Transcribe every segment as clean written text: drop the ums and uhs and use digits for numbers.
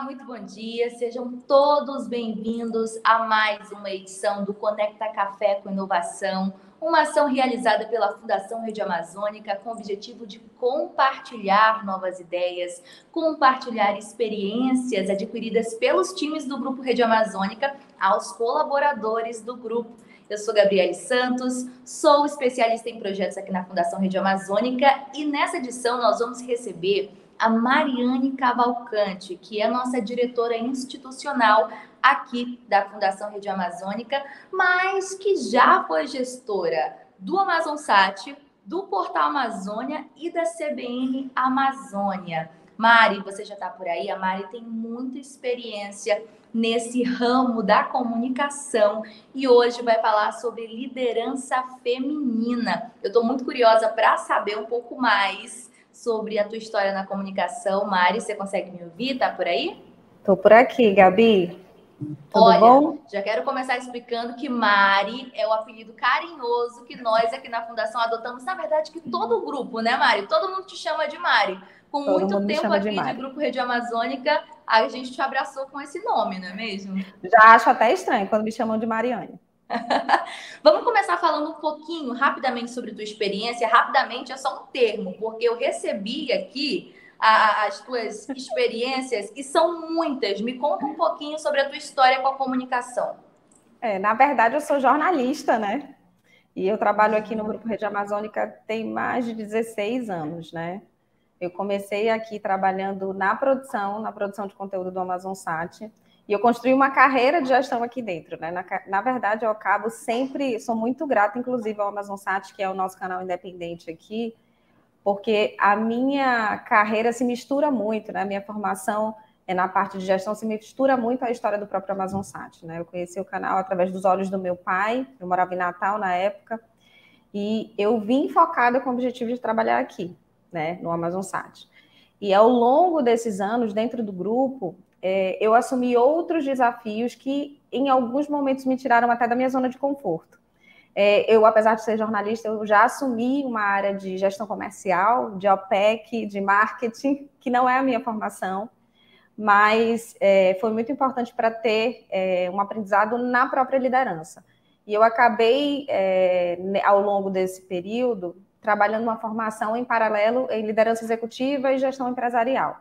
muito bom dia. Sejam todos bem-vindos a mais uma edição do Conecta Café com Inovação, uma ação realizada pela Fundação Rede Amazônica com o objetivo de compartilhar novas ideias, compartilhar experiências adquiridas pelos times do Grupo Rede Amazônica aos colaboradores do grupo. Eu sou Gabriele Santos, sou especialista em projetos aqui na Fundação Rede Amazônica e nessa edição nós vamos receber a Mariane Cavalcante, que é nossa diretora institucional aqui da Fundação Rede Amazônica, mas que já foi gestora do AmazonSat, do Portal Amazônia e da CBN Amazônia. Mari, você já está por aí? A Mari tem muita experiência nesse ramo da comunicação e hoje vai falar sobre liderança feminina. Eu estou muito curiosa para saber um pouco mais sobre a tua história na comunicação. Mari, você consegue me ouvir? Tá por aí? Tô por aqui, Gabi. Tudo bom? Já quero começar explicando que Mari é o apelido carinhoso que nós aqui na Fundação adotamos. Na verdade, que todo o grupo, né, Mari? Todo mundo te chama de Mari. Com Todo muito tempo aqui de Grupo Rede Amazônica, a gente te abraçou com esse nome, não é mesmo? Já acho até estranho quando me chamam de Mariane. Vamos começar falando um pouquinho, rapidamente, sobre tua experiência. Rapidamente é só um termo, porque eu recebi aqui as tuas experiências e são muitas. Me conta um pouquinho sobre a tua história com a comunicação. Na verdade, eu sou jornalista, né? E eu trabalho aqui no Grupo Rede Amazônica tem mais de 16 anos, né? Eu comecei aqui trabalhando na produção de conteúdo do AmazonSat. E eu construí uma carreira de gestão aqui dentro, né? Na verdade, eu acabo sempre, sou muito grata, inclusive, ao AmazonSat, que é o nosso canal independente aqui, porque a minha carreira se mistura muito, né? A minha formação na parte de gestão se mistura muito à história do próprio AmazonSat, né? Eu conheci o canal através dos olhos do meu pai, eu morava em Natal na época, e eu vim focada com o objetivo de trabalhar aqui, né? No AmazonSat. E ao longo desses anos, dentro do grupo, eu assumi outros desafios que, em alguns momentos, me tiraram até da minha zona de conforto. Eu, apesar de ser jornalista, eu já assumi uma área de gestão comercial, de OPEC, de marketing, que não é a minha formação, mas foi muito importante para ter um aprendizado na própria liderança. E eu acabei, ao longo desse período, trabalhando uma formação em paralelo em liderança executiva e gestão empresarial.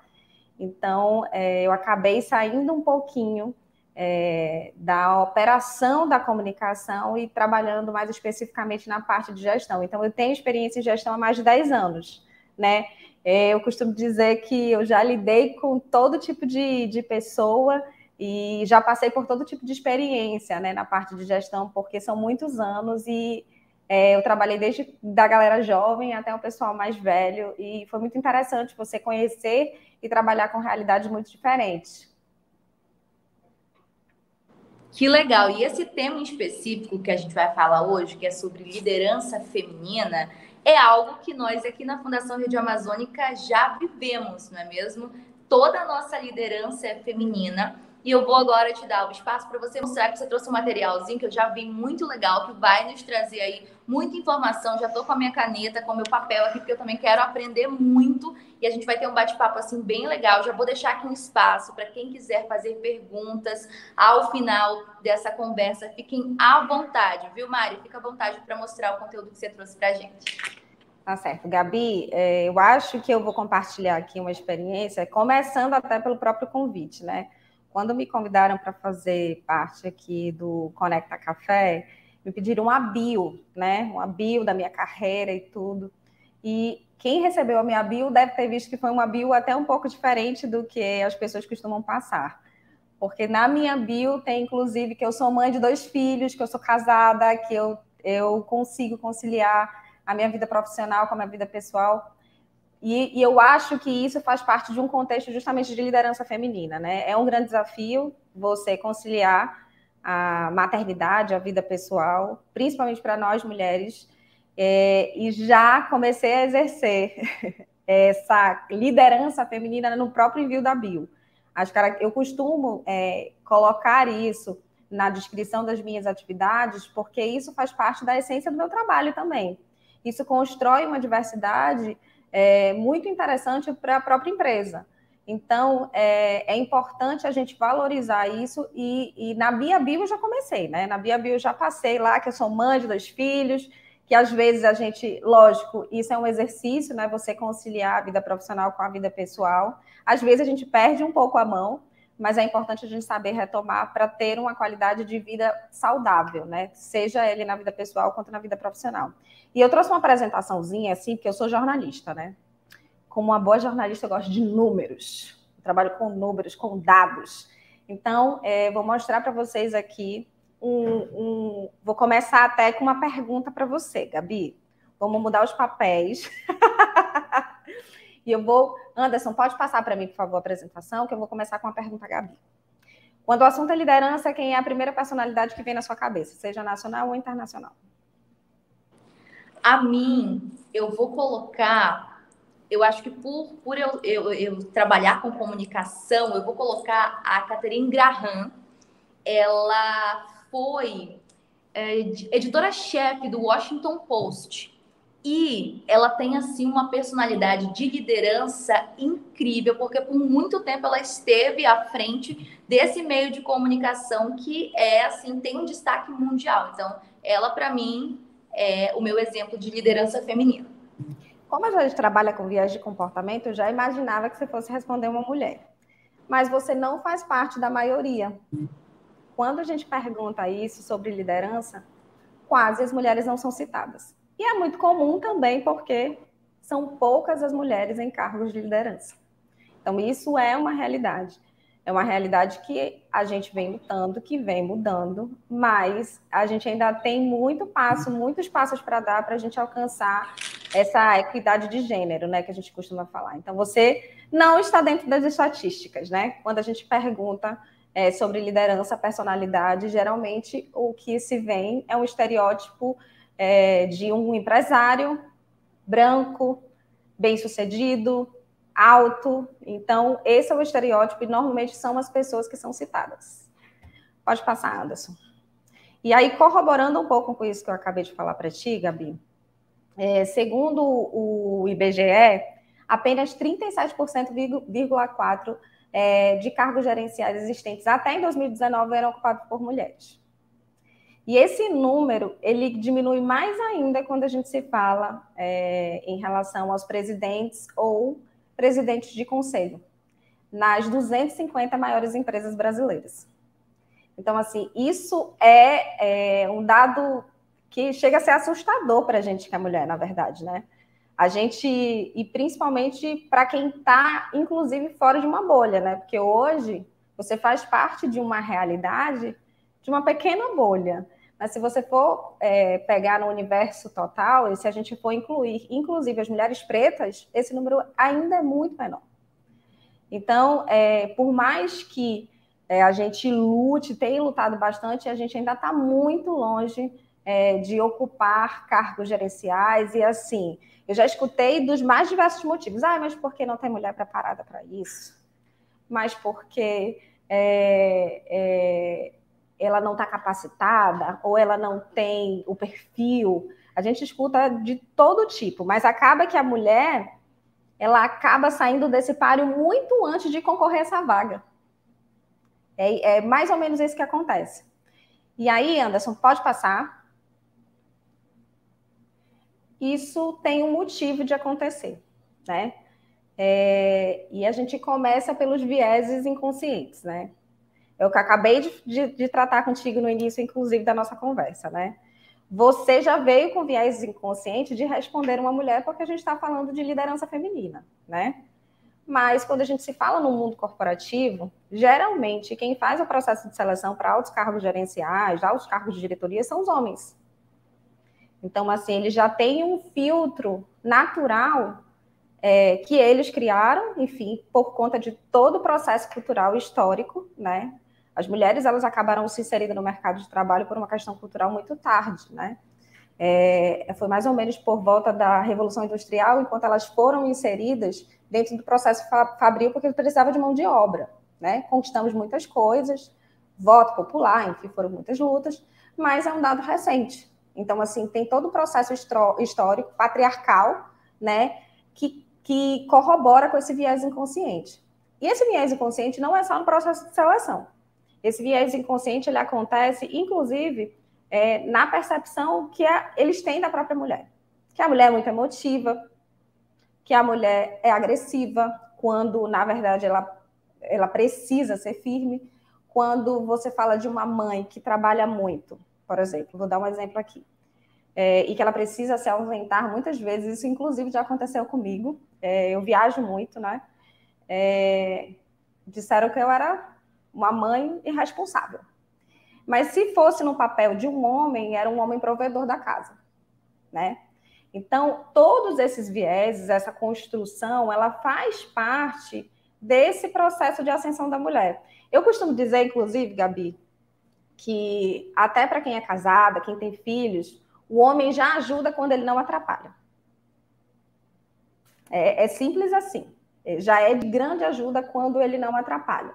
Então, eu acabei saindo um pouquinho da operação da comunicação e trabalhando mais especificamente na parte de gestão. Então, eu tenho experiência em gestão há mais de 10 anos, né? Eu costumo dizer que eu já lidei com todo tipo de pessoa e já passei por todo tipo de experiência, né, na parte de gestão, porque são muitos anos e eu trabalhei desde da galera jovem até o pessoal mais velho e foi muito interessante você conhecer e trabalhar com realidades muito diferentes. Que legal! E esse tema em específico que a gente vai falar hoje, que é sobre liderança feminina, é algo que nós aqui na Fundação Rede Amazônica já vivemos, não é mesmo? Toda a nossa liderança é feminina. E eu vou agora te dar o espaço para você mostrar que você trouxe um materialzinho que eu já vi muito legal, que vai nos trazer aí muita informação. Já estou com a minha caneta, com o meu papel aqui, porque eu também quero aprender muito. E a gente vai ter um bate-papo assim bem legal. Já vou deixar aqui um espaço para quem quiser fazer perguntas ao final dessa conversa. Fiquem à vontade, viu, Mari? Fica à vontade para mostrar o conteúdo que você trouxe para a gente. Tá certo. Gabi, eu acho que eu vou compartilhar aqui uma experiência, começando até pelo próprio convite, né? Quando me convidaram para fazer parte aqui do Conecta Café, me pediram uma bio, né? Uma bio da minha carreira e tudo. E quem recebeu a minha bio deve ter visto que foi uma bio até um pouco diferente do que as pessoas costumam passar. Porque na minha bio tem, inclusive, que eu sou mãe de 2 filhos, que eu sou casada, que eu consigo conciliar a minha vida profissional com a minha vida pessoal. E eu acho que isso faz parte de um contexto justamente de liderança feminina, né? É um grande desafio você conciliar a maternidade, a vida pessoal, principalmente para nós mulheres, e já comecei a exercer essa liderança feminina no próprio envio da bio. Eu costumo colocar isso na descrição das minhas atividades, porque isso faz parte da essência do meu trabalho também. Isso constrói uma diversidade muito interessante para a própria empresa. Então, é importante a gente valorizar isso, e na Bia Bio eu já comecei, né? Na Bia Bio eu já passei lá, que eu sou mãe de 2 filhos, que às vezes a gente, lógico, isso é um exercício, né? Você conciliar a vida profissional com a vida pessoal. Às vezes a gente perde um pouco a mão, mas é importante a gente saber retomar para ter uma qualidade de vida saudável, né? Seja ele na vida pessoal quanto na vida profissional. E eu trouxe uma apresentaçãozinha, assim, porque eu sou jornalista, né? Como uma boa jornalista, eu gosto de números. Eu trabalho com números, com dados. Então, vou mostrar para vocês aqui Vou começar até com uma pergunta para você, Gabi. Vamos mudar os papéis. E eu vou... Anderson, pode passar para mim, por favor, a apresentação, que eu vou começar com uma pergunta, Gabi. Quando o assunto é liderança, quem é a primeira personalidade que vem na sua cabeça, seja nacional ou internacional? A mim, eu vou colocar... Eu acho que por eu trabalhar com comunicação, eu vou colocar a Catherine Graham. Ela foi editora-chefe do Washington Post. E ela tem, assim, uma personalidade de liderança incrível, porque por muito tempo ela esteve à frente desse meio de comunicação que assim, tem um destaque mundial. Então, ela, para mim, é o meu exemplo de liderança feminina. Como a gente trabalha com viés de comportamento, eu já imaginava que você fosse responder uma mulher. Mas você não faz parte da maioria. Quando a gente pergunta isso sobre liderança, quase as mulheres não são citadas. E é muito comum também porque são poucas as mulheres em cargos de liderança. Então, isso é uma realidade. É uma realidade que a gente vem lutando, que vem mudando, mas a gente ainda tem muitos passos para dar para a gente alcançar essa equidade de gênero, né, que a gente costuma falar. Então, você não está dentro das estatísticas, né? Quando a gente pergunta sobre liderança, personalidade, geralmente o que se vê é um estereótipo de um empresário branco, bem-sucedido, alto. Então, esse é o estereótipo e normalmente são as pessoas que são citadas. Pode passar, Anderson. E aí, corroborando um pouco com isso que eu acabei de falar para ti, Gabi, segundo o IBGE, apenas 37,4% de cargos gerenciais existentes até em 2019 eram ocupados por mulheres. E esse número, ele diminui mais ainda quando a gente se fala em relação aos presidentes ou presidentes de conselho, nas 250 maiores empresas brasileiras. Então, assim, isso é um dado que chega a ser assustador para a gente que é mulher, na verdade, né? A gente, e principalmente para quem está, inclusive, fora de uma bolha, né? Porque hoje você faz parte de uma realidade de uma pequena bolha. Mas se você for pegar no universo total, e se a gente for incluir, inclusive, as mulheres pretas, esse número ainda é muito menor. Então, por mais que a gente lute, tenha lutado bastante, a gente ainda está muito longe de ocupar cargos gerenciais. E assim, eu já escutei dos mais diversos motivos. Mas por que não tem mulher preparada para isso? Mas porque ela não está capacitada, ou ela não tem o perfil. A gente escuta de todo tipo, mas acaba que a mulher, ela acaba saindo desse páreo muito antes de concorrer a essa vaga. É mais ou menos isso que acontece. E aí, Anderson, pode passar. Isso tem um motivo de acontecer, né? E a gente começa pelos vieses inconscientes, né? Eu que acabei de tratar contigo no início, inclusive, da nossa conversa, né? Você já veio com viés inconsciente de responder uma mulher porque a gente está falando de liderança feminina, né? Mas quando a gente se fala no mundo corporativo, geralmente quem faz o processo de seleção para altos cargos gerenciais, altos cargos de diretoria, são os homens. Então, assim, eles já têm um filtro natural que eles criaram, enfim, por conta de todo o processo cultural histórico, né? As mulheres, elas acabaram se inserindo no mercado de trabalho por uma questão cultural muito tarde, né? Foi mais ou menos por volta da Revolução Industrial, enquanto elas foram inseridas dentro do processo fabril, porque precisava de mão de obra, né? Conquistamos muitas coisas, voto popular, enfim, foram muitas lutas, mas é um dado recente. Então, assim, tem todo o processo histórico, patriarcal, né? Que corrobora com esse viés inconsciente. E esse viés inconsciente não é só no processo de seleção. Esse viés inconsciente, ele acontece, inclusive, na percepção que eles têm da própria mulher. Que a mulher é muito emotiva, que a mulher é agressiva, quando, na verdade, ela precisa ser firme. Quando você fala de uma mãe que trabalha muito, por exemplo, vou dar um exemplo aqui, e que ela precisa se ausentar muitas vezes, isso inclusive já aconteceu comigo, eu viajo muito, né? Disseram que eu era uma mãe irresponsável. Mas se fosse no papel de um homem, era um homem provedor da casa, né? Então, todos esses vieses, essa construção, ela faz parte desse processo de ascensão da mulher. Eu costumo dizer, inclusive, Gabi, que até para quem é casada, quem tem filhos, o homem já ajuda quando ele não atrapalha. É simples assim. Já é de grande ajuda quando ele não atrapalha.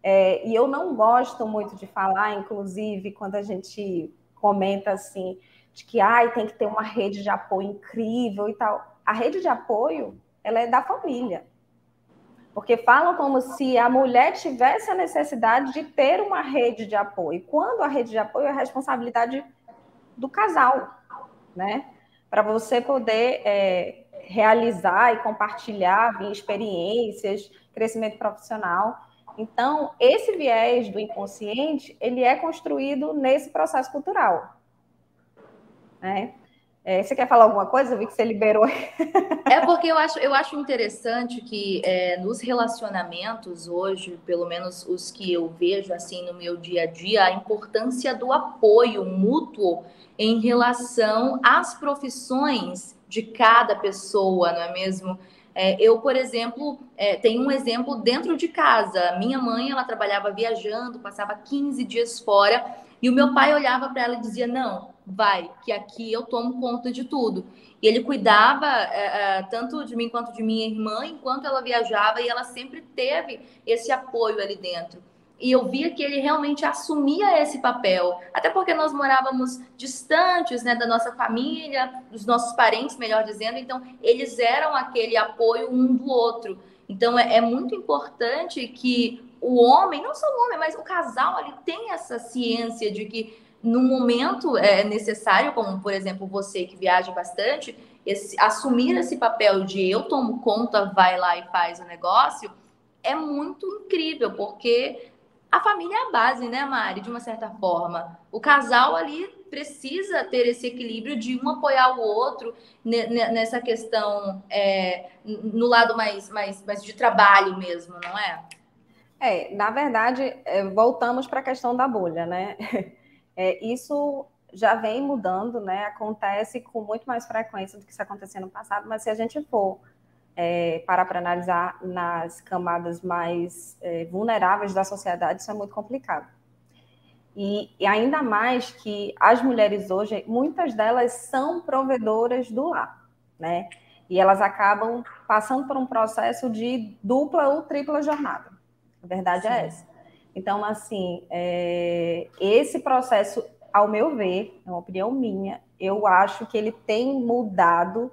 E eu não gosto muito de falar, inclusive, quando a gente comenta assim, de que tem que ter uma rede de apoio incrível e tal. A rede de apoio, ela é da família. Porque falam como se a mulher tivesse a necessidade de ter uma rede de apoio. Quando a rede de apoio é a responsabilidade do casal, né? Para você poder realizar e compartilhar experiências, crescimento profissional. Então, esse viés do inconsciente, ele é construído nesse processo cultural, né? Você quer falar alguma coisa? Eu vi que você liberou. Porque eu acho interessante que nos relacionamentos hoje, pelo menos os que eu vejo assim no meu dia a dia, a importância do apoio mútuo em relação às profissões de cada pessoa, não é mesmo? Eu, por exemplo, tenho um exemplo dentro de casa. Minha mãe, ela trabalhava viajando, passava 15 dias fora, e o meu pai olhava para ela e dizia, não, vai, que aqui eu tomo conta de tudo. E ele cuidava tanto de mim quanto de minha irmã, enquanto ela viajava, e ela sempre teve esse apoio ali dentro. E eu via que ele realmente assumia esse papel, até porque nós morávamos distantes, né, da nossa família, dos nossos parentes, melhor dizendo, então eles eram aquele apoio um do outro. Então é muito importante que o homem, não só o homem, mas o casal ali tem essa ciência de que no momento necessário, como por exemplo você que viaja bastante, assumir esse papel de eu tomo conta, vai lá e faz o negócio, é muito incrível, porque a família é a base, né, Mari, de uma certa forma. O casal ali precisa ter esse equilíbrio de um apoiar o outro nessa questão, no lado mais de trabalho mesmo, não é? Na verdade, voltamos para a questão da bolha, né? Isso já vem mudando, né? Acontece com muito mais frequência do que isso acontecia no passado, mas se a gente for parar para analisar nas camadas mais vulneráveis da sociedade, isso é muito complicado. E ainda mais que as mulheres hoje, muitas delas são provedoras do lar, né? E elas acabam passando por um processo de dupla ou tripla jornada. A verdade é essa. Então, assim, esse processo, ao meu ver, é uma opinião minha, eu acho que ele tem mudado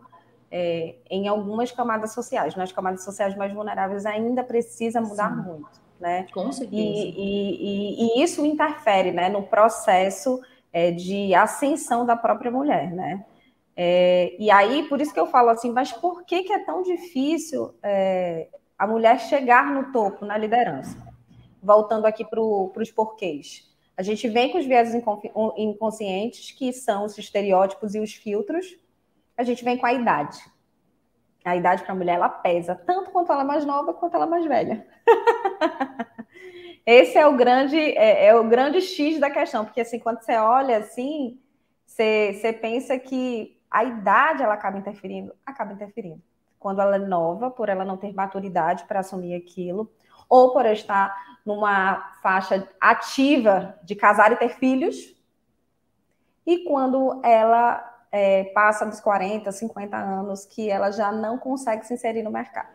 em algumas camadas sociais. Nas camadas sociais mais vulneráveis ainda precisa mudar muito, né? Com certeza. E isso interfere, né, no processo de ascensão da própria mulher, né? E aí, por isso que eu falo assim, mas por que é tão difícil a mulher chegar no topo, na liderança? Voltando aqui para os porquês. A gente vem com os viéses inconscientes, que são os estereótipos e os filtros. A gente vem com a idade. A idade para a mulher, ela pesa, tanto quanto ela é mais nova, quanto ela é mais velha. Esse é o grande X da questão, porque assim, quando você olha assim, você pensa que a idade ela acaba interferindo. Quando ela é nova, por ela não ter maturidade para assumir aquilo, ou por estar numa faixa ativa de casar e ter filhos, e quando ela passa dos 40, 50 anos, que ela já não consegue se inserir no mercado.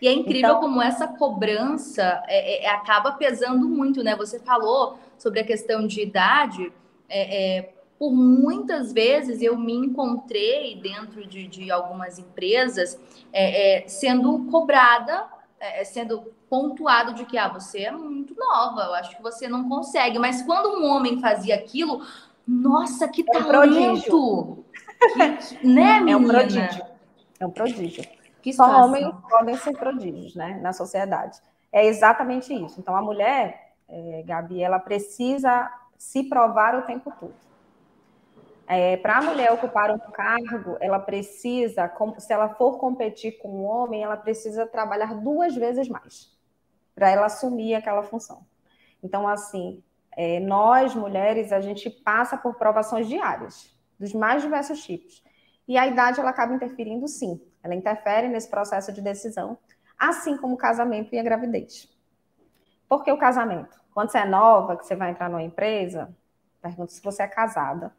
E é incrível como essa cobrança acaba pesando muito, né? Você falou sobre a questão de idade. Por muitas vezes eu me encontrei dentro de algumas empresas sendo cobrada sendo pontuado de que você é muito nova, eu acho que você não consegue. Mas quando um homem fazia aquilo, nossa, que É um prodígio. talento! Né, menina? É um prodígio. É um prodígio. Que Só situação. homens podem ser prodígios, né, na sociedade. É exatamente isso. Então, a mulher, Gabi, ela precisa se provar o tempo todo. Para a mulher ocupar um cargo, ela precisa, se ela for competir com um homem, ela precisa trabalhar 2 vezes mais para ela assumir aquela função. Então, assim, nós, mulheres, a gente passa por provações diárias, dos mais diversos tipos. E a idade, ela acaba interferindo, sim. Ela interfere nesse processo de decisão, assim como o casamento e a gravidez. Por que o casamento? Quando você é nova, que você vai entrar numa empresa, pergunta se você é casada.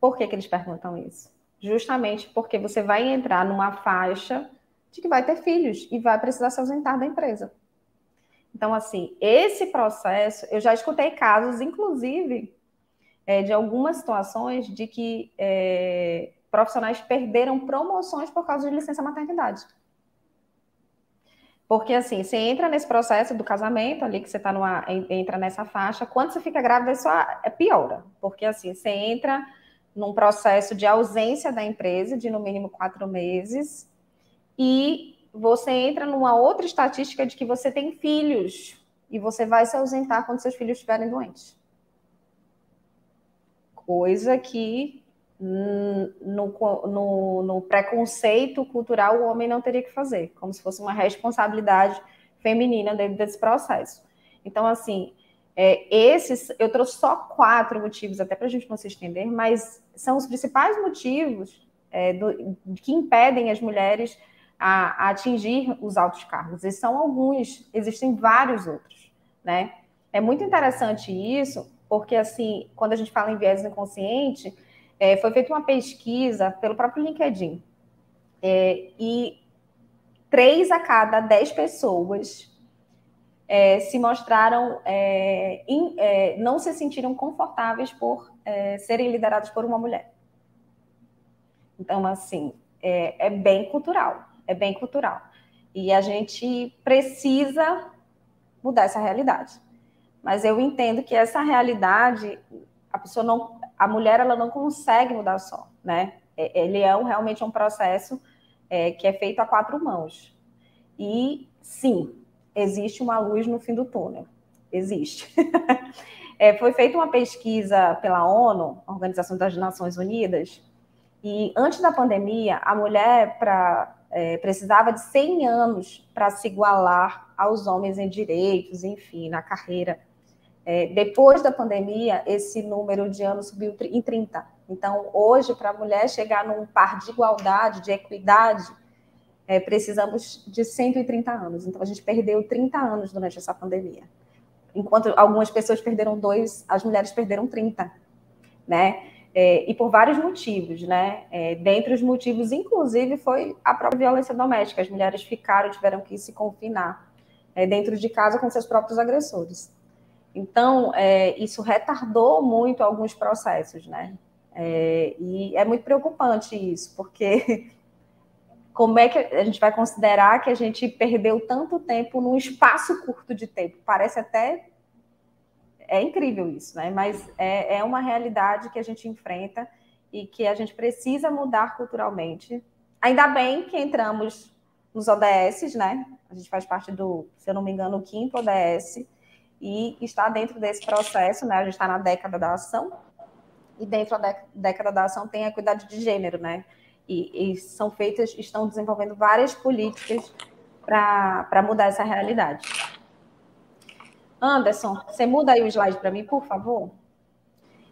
Por que eles perguntam isso? Justamente porque você vai entrar numa faixa de que vai ter filhos e vai precisar se ausentar da empresa. Então, assim, esse processo, eu já escutei casos, inclusive, de algumas situações de que profissionais perderam promoções por causa de licença maternidade. Porque, assim, você entra nesse processo do casamento ali, que você entra nessa faixa, quando você fica grávida, isso piora. Porque, assim, você entra num processo de ausência da empresa, de no mínimo 4 meses, e você entra numa outra estatística de que você tem filhos, e você vai se ausentar quando seus filhos estiverem doentes. Coisa que no preconceito cultural o homem não teria que fazer, como se fosse uma responsabilidade feminina dentro desse processo. Então, assim, eu trouxe só 4 motivos, até para a gente não se estender, mas são os principais motivos que impedem as mulheres a atingir os altos cargos. E são alguns, existem vários outros, né? É muito interessante isso, porque, assim, quando a gente fala em viés inconsciente, foi feita uma pesquisa pelo próprio LinkedIn, e 3 a cada 10 pessoas se mostraram, não se sentiram confortáveis por serem lideradas por uma mulher. Então, assim, é bem cultural, E a gente precisa mudar essa realidade. Mas eu entendo que essa realidade, a mulher, ela não consegue mudar só, né? Ele realmente um processo que é feito a 4 mãos. E, sim, existe uma luz no fim do túnel. Existe. Foi feita uma pesquisa pela ONU, Organização das Nações Unidas, e antes da pandemia, a mulher precisava de 100 anos para se igualar aos homens em direitos, enfim, na carreira. Depois da pandemia, esse número de anos subiu em 30. Então, hoje, para a mulher chegar num par de igualdade, de equidade, precisamos de 130 anos. Então, a gente perdeu 30 anos durante essa pandemia. Enquanto algumas pessoas perderam 2, as mulheres perderam 30, né? E por vários motivos, né? Dentre os motivos, inclusive, foi a própria violência doméstica. As mulheres tiveram que se confinar dentro de casa com seus próprios agressores. Então, isso retardou muito alguns processos, né? E é muito preocupante isso, porque como é que a gente vai considerar que a gente perdeu tanto tempo num espaço curto de tempo? Parece até... É incrível isso, né? Mas é uma realidade que a gente enfrenta e que a gente precisa mudar culturalmente. Ainda bem que entramos nos ODS, né? A gente faz parte se eu não me engano, o 5º ODS, e está dentro desse processo, né? A gente está na década da ação, e dentro da década da ação tem a equidade de gênero, né? E estão desenvolvendo várias políticas para mudar essa realidade. Anderson, você muda aí o slide para mim, por favor?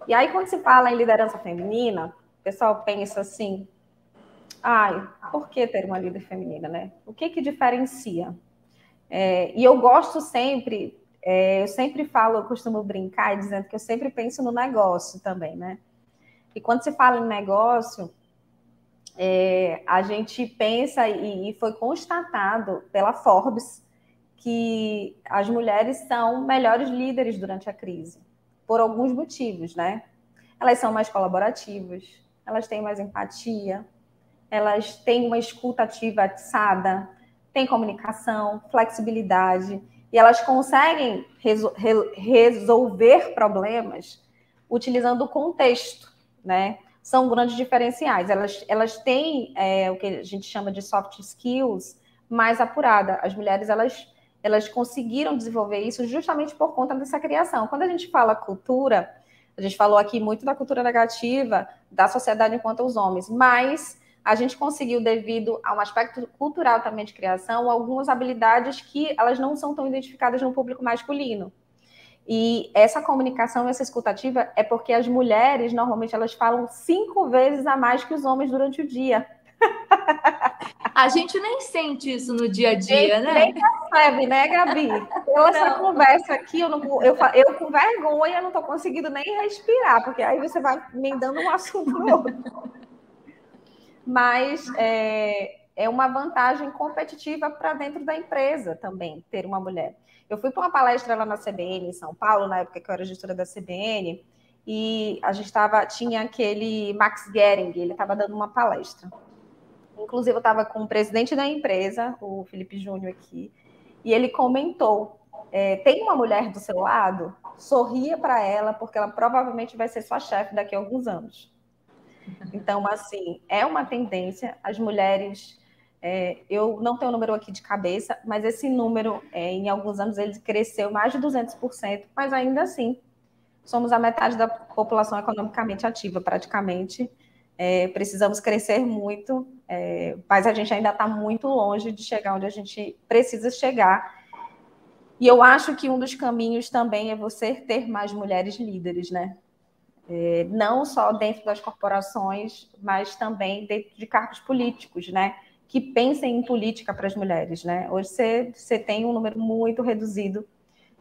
E aí, quando se fala em liderança feminina, o pessoal pensa assim, por que ter uma líder feminina, né? O que diferencia? E eu gosto sempre, eu sempre falo, eu costumo brincar dizendo que eu sempre penso no negócio também, né? E quando se fala em negócio, a gente pensa, e foi constatado pela Forbes, que as mulheres são melhores líderes durante a crise, por alguns motivos, né? Elas são mais colaborativas, elas têm mais empatia, elas têm uma escuta ativa atiçada, têm comunicação, flexibilidade, e elas conseguem resolver problemas utilizando o contexto, né? São grandes diferenciais. Elas têm o que a gente chama de soft skills mais apurada. As mulheres, elas conseguiram desenvolver isso justamente por conta dessa criação. Quando a gente fala cultura, a gente falou aqui muito da cultura negativa da sociedade enquanto os homens, mas a gente conseguiu, devido a um aspecto cultural também de criação, algumas habilidades que elas não são tão identificadas no público masculino. E essa comunicação, essa escutativa, é porque as mulheres, normalmente, elas falam 5 vezes a mais que os homens durante o dia. A gente nem sente isso no dia a dia, né? Nem percebe, né, Gabi? Pela essa conversa aqui, eu com vergonha não estou conseguindo nem respirar, porque aí você vai emendando um assunto no outro. Mas é uma vantagem competitiva para dentro da empresa também, ter uma mulher. Eu fui para uma palestra lá na CBN, em São Paulo, na época que eu era gestora da CBN, e a gente tinha aquele Max Gehring, ele estava dando uma palestra. Inclusive, eu estava com o presidente da empresa, o Felipe Júnior aqui, e ele comentou, tem uma mulher do seu lado? Sorria para ela, porque ela provavelmente vai ser sua chefe daqui a alguns anos. Então, assim, é uma tendência, as mulheres, eu não tenho o número aqui de cabeça, mas esse número, em alguns anos, ele cresceu mais de 200%, mas ainda assim, somos a metade da população economicamente ativa, praticamente. Precisamos crescer muito, mas a gente ainda está muito longe de chegar onde a gente precisa chegar. E eu acho que um dos caminhos também é você ter mais mulheres líderes, né? Não só dentro das corporações, mas também dentro de cargos políticos, né? Que pensem em política para as mulheres, né? Hoje você tem um número muito reduzido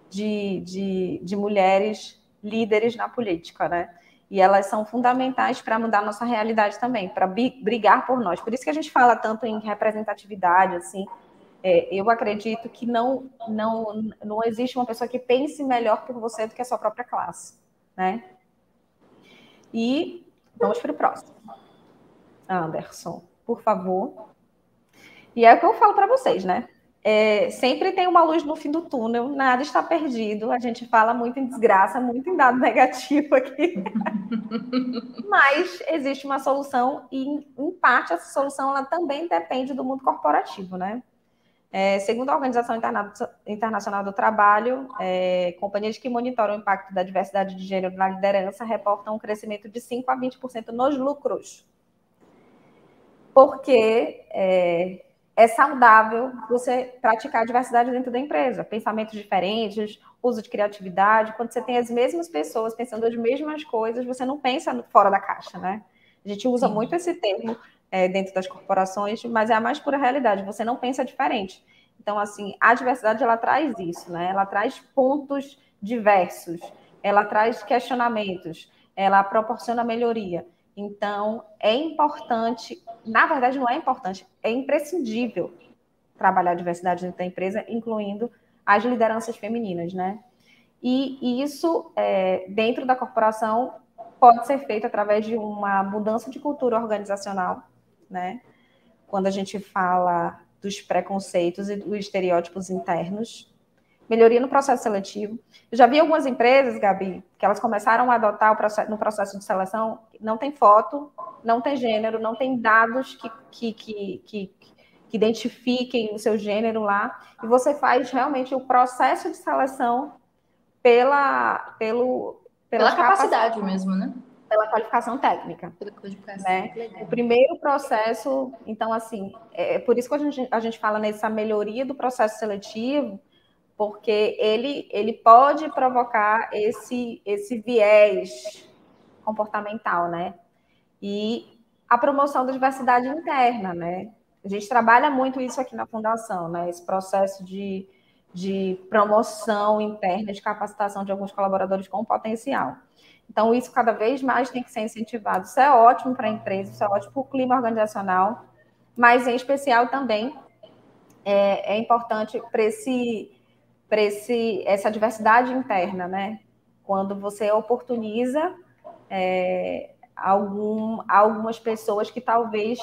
de mulheres líderes na política, né? E elas são fundamentais para mudar a nossa realidade também, para brigar por nós. Por isso que a gente fala tanto em representatividade, assim. Eu acredito que não existe uma pessoa que pense melhor por você do que a sua própria classe, né? E vamos para o próximo. Anderson, por favor. E é o que eu falo para vocês, né? Sempre tem uma luz no fim do túnel, nada está perdido. A gente fala muito em desgraça, muito em dado negativo aqui. Mas existe uma solução e, em parte, essa solução ela também depende do mundo corporativo, né? Segundo a Organização Internacional do Trabalho, companhias que monitoram o impacto da diversidade de gênero na liderança reportam um crescimento de 5% a 20% nos lucros. Porque é saudável você praticar a diversidade dentro da empresa, pensamentos diferentes, uso de criatividade. Quando você tem as mesmas pessoas pensando as mesmas coisas, você não pensa fora da caixa, né? A gente usa muito esse termo dentro das corporações, mas é a mais pura realidade, você não pensa diferente. Então, assim, a diversidade, ela traz isso, né? Ela traz pontos diversos, ela traz questionamentos, ela proporciona melhoria. Então, é importante, na verdade não é importante, é imprescindível trabalhar a diversidade dentro da empresa, incluindo as lideranças femininas, né? E isso, dentro da corporação, pode ser feito através de uma mudança de cultura organizacional, né? Quando a gente fala dos preconceitos e dos estereótipos internos, melhoria no processo seletivo. Eu já vi algumas empresas, Gabi, que elas começaram a adotar no processo de seleção, não tem foto, não tem gênero, não tem dados que identifiquem o seu gênero lá, e você faz realmente o processo de seleção pela capacidade mesmo, né? Pela qualificação técnica. Pela qualificação, né? O primeiro processo, então, assim, por isso que a gente fala nessa melhoria do processo seletivo, porque ele pode provocar esse viés comportamental, né? E a promoção da diversidade interna, né? A gente trabalha muito isso aqui na Fundação, né? Esse processo de promoção interna, de capacitação de alguns colaboradores com potencial. Então, isso cada vez mais tem que ser incentivado. Isso é ótimo para a empresa, isso é ótimo para o clima organizacional, mas, em especial, também é importante para essa diversidade interna, né? Quando você oportuniza algumas pessoas que talvez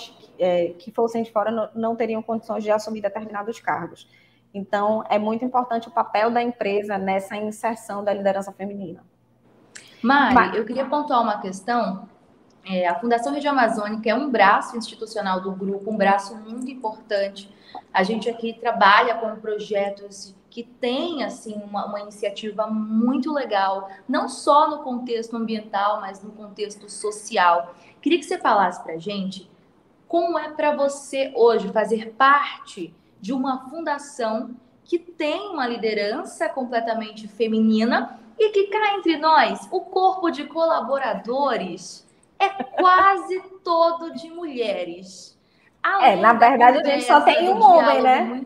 que fossem de fora não teriam condições de assumir determinados cargos. Então, é muito importante o papel da empresa nessa inserção da liderança feminina. Mari, eu queria pontuar uma questão. A Fundação Rede Amazônica é um braço institucional do grupo, um braço muito importante. A gente aqui trabalha com projetos que têm assim, uma iniciativa muito legal, não só no contexto ambiental, mas no contexto social. Queria que você falasse para a gente como é para você hoje fazer parte de uma fundação que tem uma liderança completamente feminina e que cá entre nós, o corpo de colaboradores é quase todo de mulheres. Na verdade, a gente só tem um homem, né?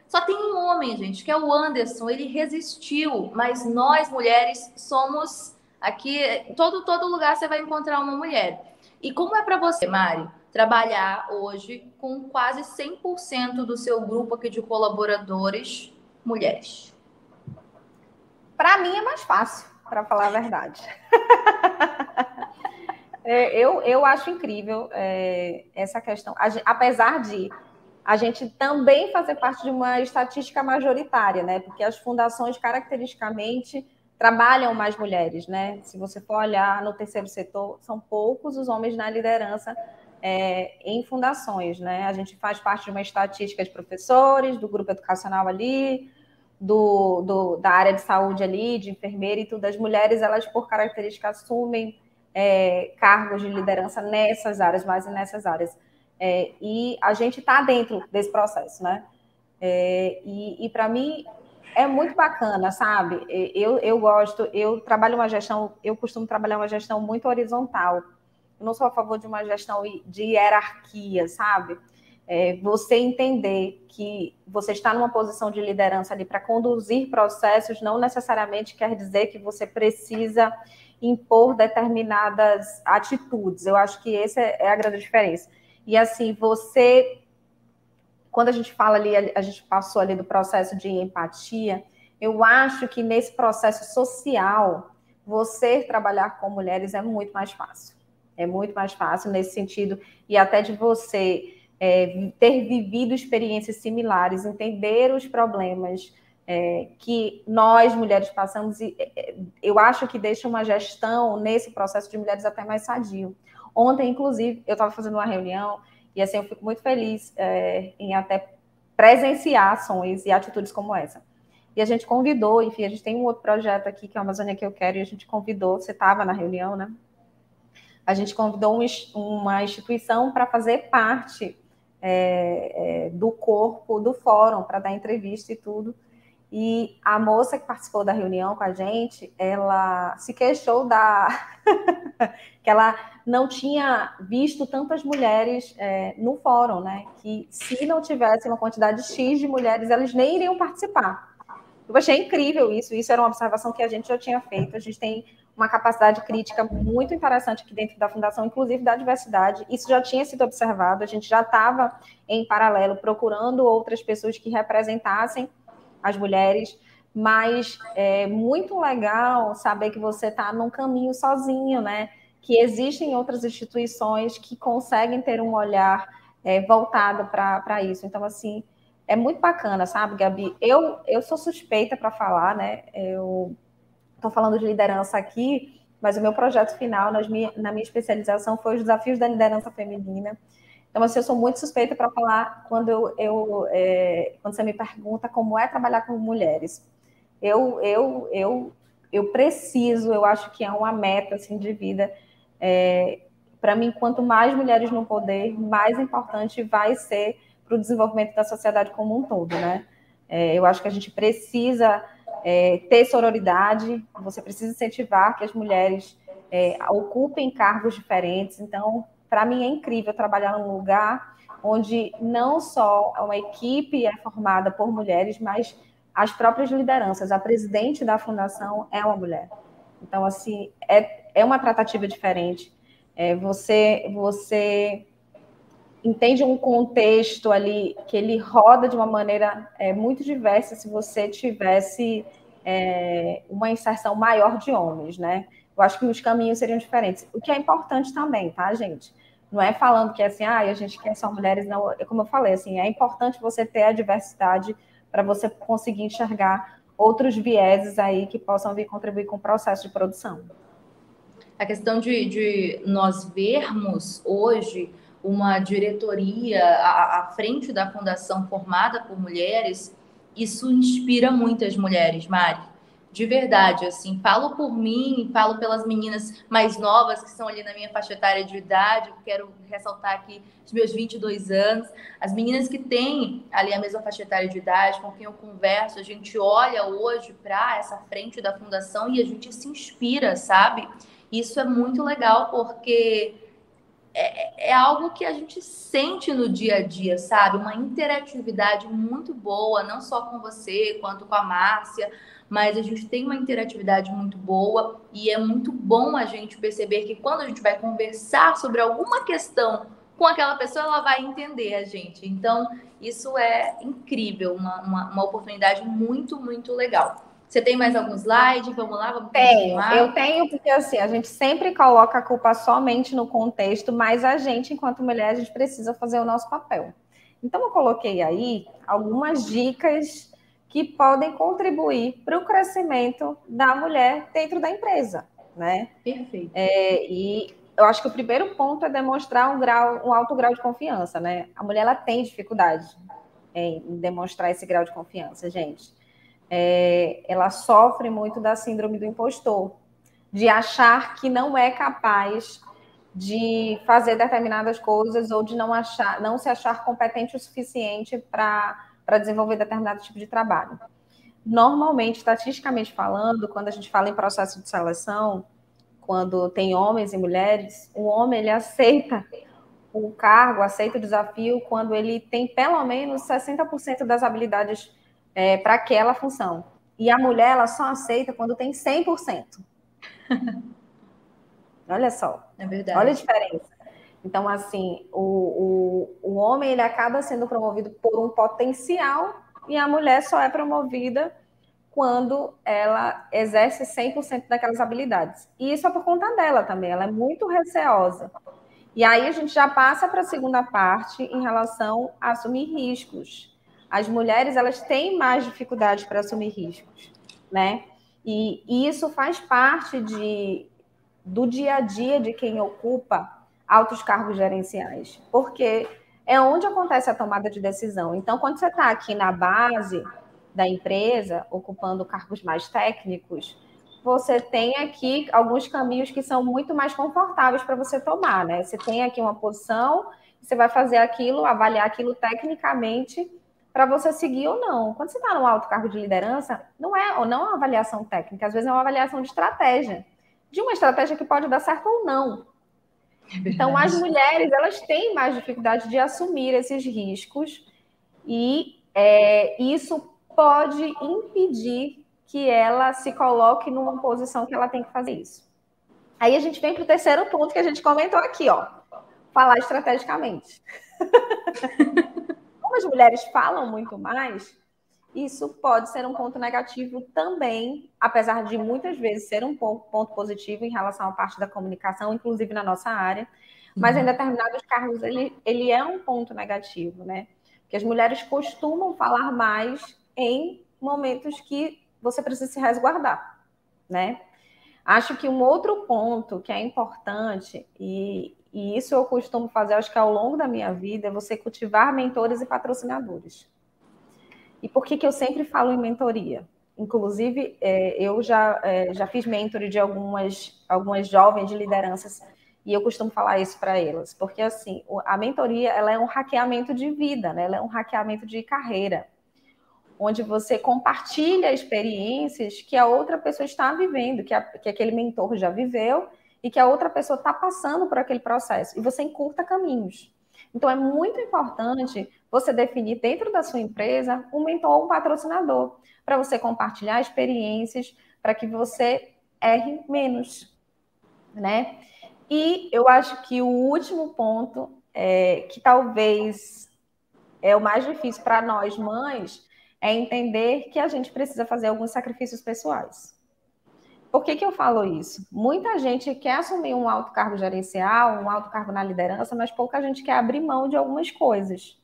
Só tem um homem, gente, que é o Anderson. Ele resistiu, mas nós mulheres somos aqui. Todo lugar você vai encontrar uma mulher. E como é para você, Mari, trabalhar hoje com quase 100% do seu grupo aqui de colaboradores mulheres? Para mim é mais fácil, para falar a verdade. Eu acho incrível essa questão. Apesar de a gente também fazer parte de uma estatística majoritária, né? Porque as fundações, caracteristicamente, trabalham mais mulheres, né? Se você for olhar no terceiro setor, são poucos os homens na liderança em fundações, né? A gente faz parte de uma estatística de professores, do grupo educacional ali, da área de saúde ali, de enfermeira e tudo. As mulheres, elas, por característica, assumem cargos de liderança nessas áreas, mais nessas áreas. E a gente está dentro desse processo, né? E para mim é muito bacana, sabe? Eu trabalho uma gestão, eu costumo trabalhar uma gestão muito horizontal. Eu não sou a favor de uma gestão de hierarquia, sabe? Você entender que você está numa posição de liderança ali para conduzir processos não necessariamente quer dizer que você precisa impor determinadas atitudes. Eu acho que essa é a grande diferença. E assim, quando a gente fala ali, a gente passou ali do processo de empatia, eu acho que nesse processo social, você trabalhar com mulheres é muito mais fácil. É muito mais fácil nesse sentido, e até de você ter vivido experiências similares, entender os problemas que nós, mulheres, passamos, e eu acho que deixa uma gestão nesse processo de mulheres até mais sadio. Ontem, inclusive, eu estava fazendo uma reunião, e assim, eu fico muito feliz em até presenciar ações e atitudes como essa. E a gente convidou, enfim, a gente tem um outro projeto aqui, que é a Amazônia que eu quero, e a gente convidou, você estava na reunião, né? A gente convidou uma instituição para fazer parte do corpo do fórum, para dar entrevista e tudo. E a moça que participou da reunião com a gente, ela se queixou que ela não tinha visto tantas mulheres no fórum, né? Que se não tivesse uma quantidade X de mulheres, elas nem iriam participar. Eu achei incrível isso era uma observação que a gente já tinha feito. A gente tem uma capacidade crítica muito interessante aqui dentro da Fundação, inclusive da diversidade. Isso já tinha sido observado, a gente já estava em paralelo procurando outras pessoas que representassem as mulheres, mas é muito legal saber que você está num caminho sozinho, né? Que existem outras instituições que conseguem ter um olhar voltado para isso. Então, assim, é muito bacana, sabe, Gabi? Eu sou suspeita para falar, né? Eu estou falando de liderança aqui, mas o meu projeto final, na minha especialização, foi os desafios da liderança feminina. Então, assim, eu sou muito suspeita para falar quando quando você me pergunta como é trabalhar com mulheres. Eu preciso, eu acho que é uma meta assim, de vida. Para mim, quanto mais mulheres no poder, mais importante vai ser para o desenvolvimento da sociedade como um todo, né? Eu acho que a gente precisa ter sororidade, você precisa incentivar que as mulheres ocupem cargos diferentes. Então, para mim é incrível trabalhar num lugar onde não só uma equipe é formada por mulheres, mas as próprias lideranças. A presidente da fundação é uma mulher. Então, assim, é uma tratativa diferente. Você entende um contexto ali que ele roda de uma maneira muito diversa se você tivesse uma inserção maior de homens, né? eu acho que os caminhos seriam diferentes. O que é importante também, tá, gente? Não é falando que assim, a gente quer só mulheres, não. Como eu falei, assim, é importante você ter a diversidade para você conseguir enxergar outros vieses aí que possam vir contribuir com o processo de produção. A questão de nós vermos hoje uma diretoria à frente da fundação formada por mulheres, isso inspira muitas mulheres, Mari. De verdade, assim, falo por mim, falo pelas meninas mais novas que estão ali na minha faixa etária de idade, quero ressaltar aqui os meus 22 anos, as meninas que têm ali a mesma faixa etária de idade, com quem eu converso, a gente olha hoje para essa frente da fundação e a gente se inspira, sabe? Isso é muito legal porque é algo que a gente sente no dia a dia, sabe? Uma interatividade muito boa, não só com você, quanto com a Márcia, mas a gente tem uma interatividade muito boa e é muito bom a gente perceber que quando a gente vai conversar sobre alguma questão com aquela pessoa, ela vai entender a gente. Então, isso é incrível, uma oportunidade muito, muito legal. Você tem mais algum slide? Vamos lá, vamos continuar? Eu tenho, porque assim, a gente sempre coloca a culpa somente no contexto, mas a gente, enquanto mulher, a gente precisa fazer o nosso papel. Então, eu coloquei aí algumas dicas que podem contribuir para o crescimento da mulher dentro da empresa, né? Perfeito. E eu acho que o primeiro ponto é demonstrar um alto grau de confiança, né? A mulher, ela tem dificuldade em demonstrar esse grau de confiança, gente. Ela sofre muito da síndrome do impostor, de achar que não é capaz de fazer determinadas coisas ou de não se achar competente o suficiente para desenvolver determinado tipo de trabalho. Normalmente, estatisticamente falando, quando a gente fala em processo de seleção, quando tem homens e mulheres, o homem ele aceita o cargo, aceita o desafio quando ele tem pelo menos 60% das habilidades para aquela função. E a mulher, ela só aceita quando tem 100%. Olha só. É verdade. Olha a diferença. Então, assim, o homem, ele acaba sendo promovido por um potencial e a mulher só é promovida quando ela exerce 100% daquelas habilidades. E isso é por conta dela também, ela é muito receosa. E aí a gente já passa para a segunda parte em relação a assumir riscos. As mulheres, elas têm mais dificuldade para assumir riscos, né? E isso faz parte do dia a dia de quem ocupa altos cargos gerenciais, porque é onde acontece a tomada de decisão. Então, quando você está aqui na base da empresa, ocupando cargos mais técnicos, você tem aqui alguns caminhos que são muito mais confortáveis para você tomar, né? Você tem aqui uma posição, você vai fazer aquilo, avaliar aquilo tecnicamente para você seguir ou não. Quando você está no alto cargo de liderança, não é uma avaliação técnica, às vezes é uma avaliação de estratégia, de uma estratégia que pode dar certo ou não. Então, as mulheres, elas têm mais dificuldade de assumir esses riscos e isso pode impedir que ela se coloque numa posição que ela tem que fazer isso. Aí a gente vem para o terceiro ponto que a gente comentou aqui, ó. Falar estrategicamente. Como as mulheres falam muito mais, isso pode ser um ponto negativo também, apesar de muitas vezes ser um ponto positivo em relação à parte da comunicação, inclusive na nossa área, mas em determinados cargos ele é um ponto negativo, né? Porque as mulheres costumam falar mais em momentos que você precisa se resguardar, né? Acho que um outro ponto que é importante, e isso eu costumo fazer, acho que ao longo da minha vida, é você cultivar mentores e patrocinadores. E por que eu sempre falo em mentoria? Inclusive, eu já fiz mentoring de algumas jovens de lideranças e eu costumo falar isso para elas, porque assim, a mentoria ela é um hackeamento de vida, né? Ela é um hackeamento de carreira, onde você compartilha experiências que a outra pessoa está vivendo, que aquele mentor já viveu e que a outra pessoa está passando por aquele processo, e você encurta caminhos. Então, é muito importante você definir dentro da sua empresa um mentor ou um patrocinador, para você compartilhar experiências, para que você erre menos, né? E eu acho que o último ponto, que talvez é o mais difícil para nós mães, é entender que a gente precisa fazer alguns sacrifícios pessoais. Por que eu falo isso? Muita gente quer assumir um alto cargo gerencial, um alto cargo na liderança, mas pouca gente quer abrir mão de algumas coisas.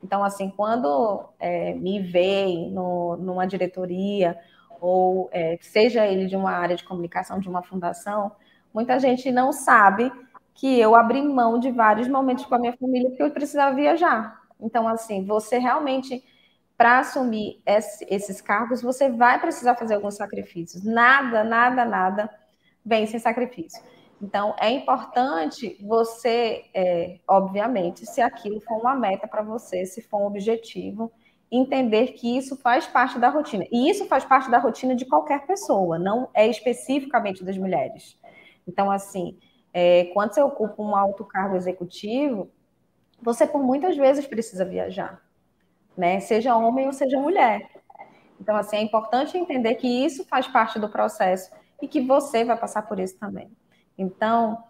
Então, assim, quando me veem numa diretoria, ou seja ele de uma área de comunicação, de uma fundação, muita gente não sabe que eu abri mão de vários momentos com a minha família porque eu precisava viajar. Então, assim, você realmente, para assumir esses cargos, você vai precisar fazer alguns sacrifícios. Nada, nada, nada vem sem sacrifício. Então, é importante você, obviamente, se aquilo for uma meta para você, se for um objetivo, entender que isso faz parte da rotina. E isso faz parte da rotina de qualquer pessoa, não é especificamente das mulheres. Então, assim, quando você ocupa um alto cargo executivo, você por muitas vezes precisa viajar, né? Seja homem ou seja mulher. Então, assim, é importante entender que isso faz parte do processo e que você vai passar por isso também. Então,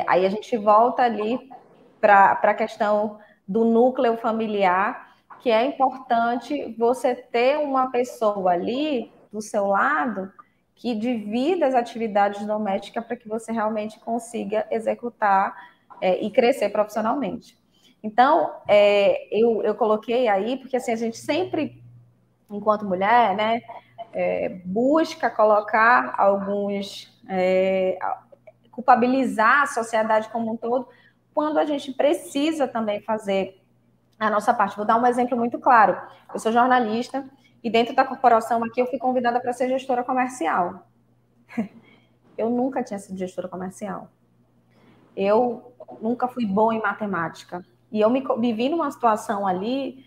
aí a gente volta ali para a questão do núcleo familiar, que é importante você ter uma pessoa ali do seu lado que divida as atividades domésticas para que você realmente consiga executar e crescer profissionalmente. Então, eu coloquei aí, porque assim, a gente sempre, enquanto mulher, né, busca colocar culpabilizar a sociedade como um todo, quando a gente precisa também fazer a nossa parte. Vou dar um exemplo muito claro. Eu sou jornalista e dentro da corporação aqui eu fui convidada para ser gestora comercial. Eu nunca tinha sido gestora comercial. Eu nunca fui boa em matemática. E eu me vi numa situação ali.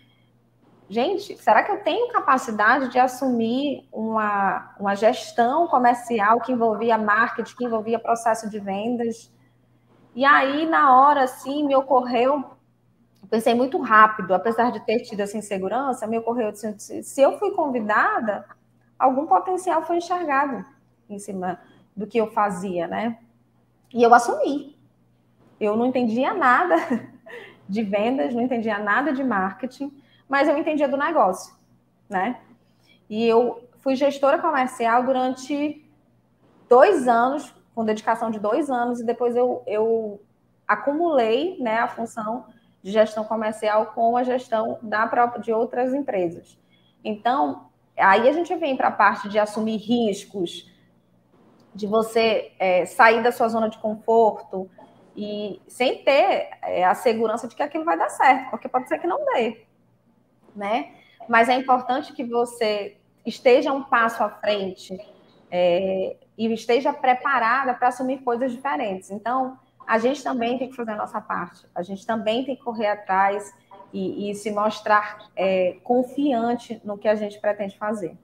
Gente, será que eu tenho capacidade de assumir uma gestão comercial que envolvia marketing, que envolvia processo de vendas? E aí, na hora, assim, me ocorreu, eu pensei muito rápido, apesar de ter tido essa insegurança, me ocorreu assim, se eu fui convidada, algum potencial foi enxergado em cima do que eu fazia, né? E eu assumi. Eu não entendia nada de vendas, não entendia nada de marketing, mas eu entendia do negócio, né? E eu fui gestora comercial durante 2 anos, com dedicação de 2 anos, e depois eu acumulei, né, a função de gestão comercial com a gestão de outras empresas. Então, aí a gente vem para a parte de assumir riscos, de você sair da sua zona de conforto e sem ter a segurança de que aquilo vai dar certo, porque pode ser que não dê, né? Mas é importante que você esteja um passo à frente e esteja preparada para assumir coisas diferentes. Então, a gente também tem que fazer a nossa parte, a gente também tem que correr atrás e se mostrar confiante no que a gente pretende fazer.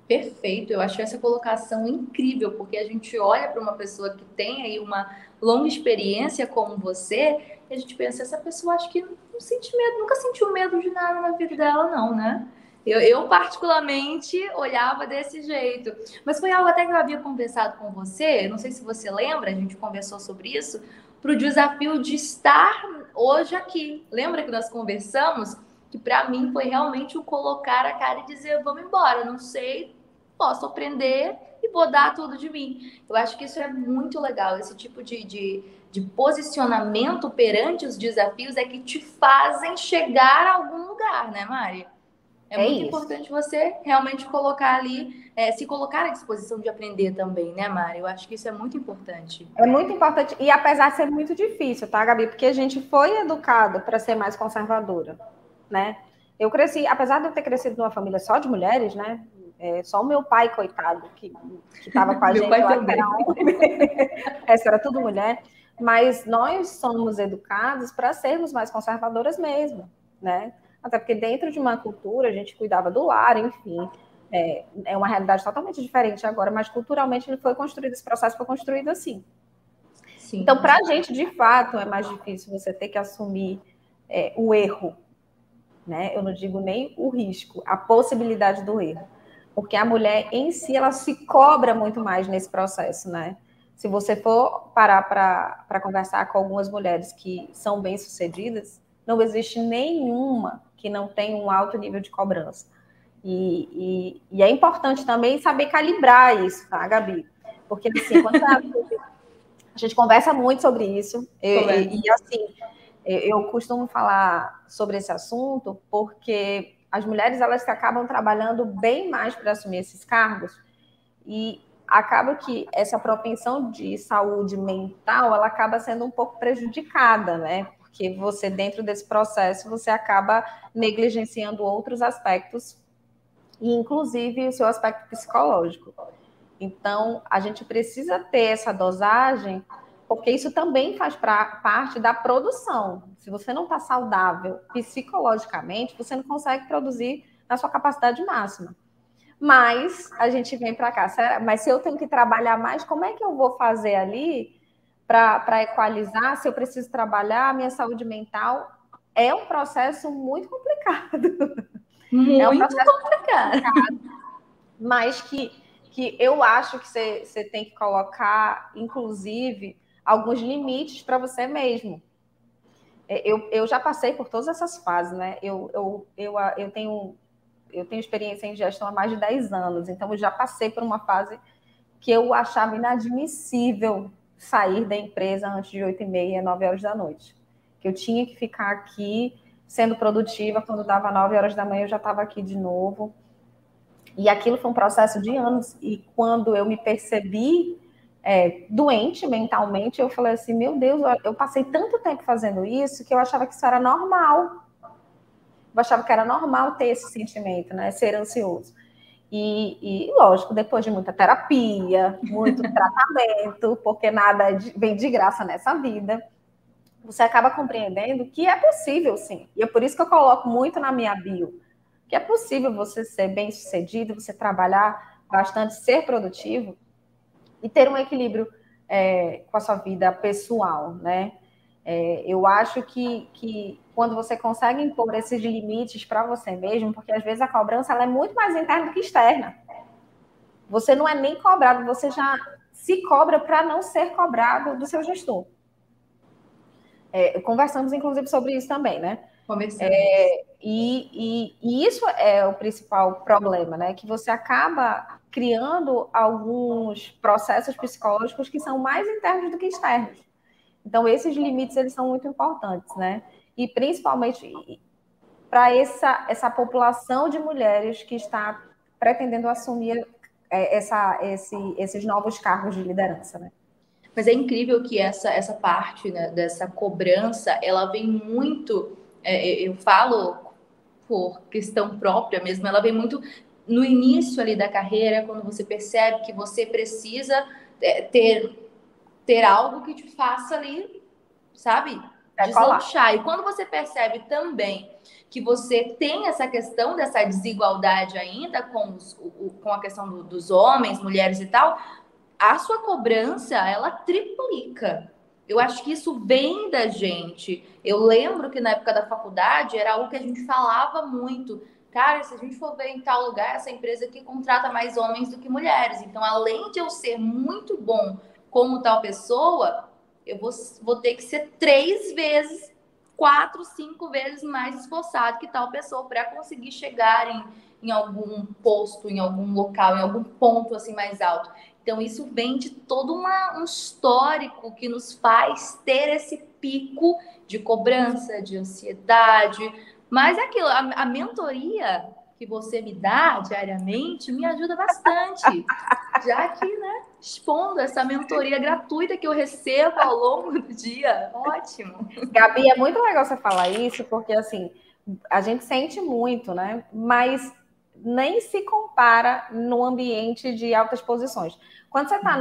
Perfeito, eu acho essa colocação incrível, porque a gente olha para uma pessoa que tem aí uma longa experiência como você, e a gente pensa, essa pessoa acho que não sente medo, nunca sentiu medo de nada na vida dela, não, né? Eu particularmente olhava desse jeito. Mas foi algo até que eu havia conversado com você, não sei se você lembra, a gente conversou sobre isso, para o desafio de estar hoje aqui. Lembra que nós conversamos? Que para mim foi realmente o colocar a cara e dizer, vamos embora, não sei, posso aprender e vou dar tudo de mim. Eu acho que isso é muito legal, esse tipo de posicionamento perante os desafios é que te fazem chegar a algum lugar, né, Mari? É muito isso. importante você realmente colocar ali, se colocar à disposição de aprender também, né, Mari? Eu acho que isso é muito importante. É muito importante, e apesar de ser muito difícil, tá, Gabi? Porque a gente foi educada para ser mais conservadora, né? Eu cresci, apesar de eu ter crescido numa família só de mulheres, né? Só o meu pai, coitado, que estava com a Meu gente pai lá, que também. era homem. Essa era tudo mulher. Mas nós somos educados para sermos mais conservadoras mesmo, né? Até porque dentro de uma cultura a gente cuidava do lar, enfim. É uma realidade totalmente diferente agora, mas culturalmente ele foi construído, esse processo foi construído assim. Sim. Então, para a gente, de fato, é mais difícil você ter que assumir o erro, né? Eu não digo nem o risco, a possibilidade do erro. Porque a mulher em si, ela se cobra muito mais nesse processo, né? Se você for parar para conversar com algumas mulheres que são bem-sucedidas, não existe nenhuma que não tenha um alto nível de cobrança. E é importante também saber calibrar isso, tá, Gabi? Porque, assim, quando a gente conversa muito sobre isso, assim, eu costumo falar sobre esse assunto porque as mulheres, elas acabam trabalhando bem mais para assumir esses cargos e acaba que essa propensão de saúde mental, ela acaba sendo um pouco prejudicada, né? Porque você, dentro desse processo, você acaba negligenciando outros aspectos, e inclusive o seu aspecto psicológico. Então, a gente precisa ter essa dosagem, porque isso também faz parte da produção. Se você não está saudável psicologicamente, você não consegue produzir na sua capacidade máxima. Mas a gente vem para cá, mas se eu tenho que trabalhar mais, como é que eu vou fazer ali para equalizar? Se eu preciso trabalhar a minha saúde mental, é um processo muito complicado. É um Muito processo complicado. Mas que eu acho que você tem que colocar, inclusive, alguns limites para você mesmo. Eu já passei por todas essas fases, né? Eu tenho experiência em gestão há mais de 10 anos, então eu já passei por uma fase que eu achava inadmissível sair da empresa antes de 8h30, 9 horas da noite. Que eu tinha que ficar aqui sendo produtiva, quando dava 9 horas da manhã eu já estava aqui de novo. E aquilo foi um processo de anos. E quando eu me percebi doente mentalmente, eu falei assim, meu Deus, eu passei tanto tempo fazendo isso que eu achava que isso era normal. Eu achava que era normal ter esse sentimento, né? Ser ansioso. E lógico, depois de muita terapia, muito tratamento, porque nada vem de graça nessa vida, você acaba compreendendo que é possível, sim. E é por isso que eu coloco muito na minha bio, que é possível você ser bem-sucedido, você trabalhar bastante, ser produtivo e ter um equilíbrio com a sua vida pessoal, né? Eu acho que quando você consegue impor esses limites para você mesmo, porque às vezes a cobrança ela é muito mais interna do que externa. Você não é nem cobrado, você já se cobra para não ser cobrado do seu gestor. Conversamos, inclusive, sobre isso também, né? Conversamos. E isso é o principal problema, né? Que você acaba criando alguns processos psicológicos que são mais internos do que externos. Então, esses limites, eles são muito importantes, né? E principalmente para essa população de mulheres que está pretendendo assumir esses novos cargos de liderança, né? Mas é incrível que essa parte, né, dessa cobrança, ela vem muito, eu falo por questão própria mesmo, ela vem muito no início ali da carreira, quando você percebe que você precisa ter algo que te faça ali, sabe, deslanchar. E quando você percebe também que você tem essa questão dessa desigualdade ainda com a questão dos homens, mulheres e tal, a sua cobrança, ela triplica. Eu acho que isso vem da gente. Eu lembro que na época da faculdade era algo que a gente falava muito. Cara, se a gente for ver em tal lugar, essa empresa aqui contrata mais homens do que mulheres. Então, além de eu ser muito bom como tal pessoa, eu vou ter que ser 3 vezes, 4, 5 vezes mais esforçado que tal pessoa para conseguir chegar em algum posto, em algum local, em algum ponto assim mais alto. Então, isso vem de todo um histórico que nos faz ter esse pico de cobrança, de ansiedade. Mas é aquilo, a mentoria que você me dá diariamente me ajuda bastante. Já que, né, expondo essa mentoria gratuita que eu recebo ao longo do dia. Ótimo. Gabi, é muito legal você falar isso, porque assim, a gente sente muito, né? Mas nem se compara no ambiente de altas posições. Quando você está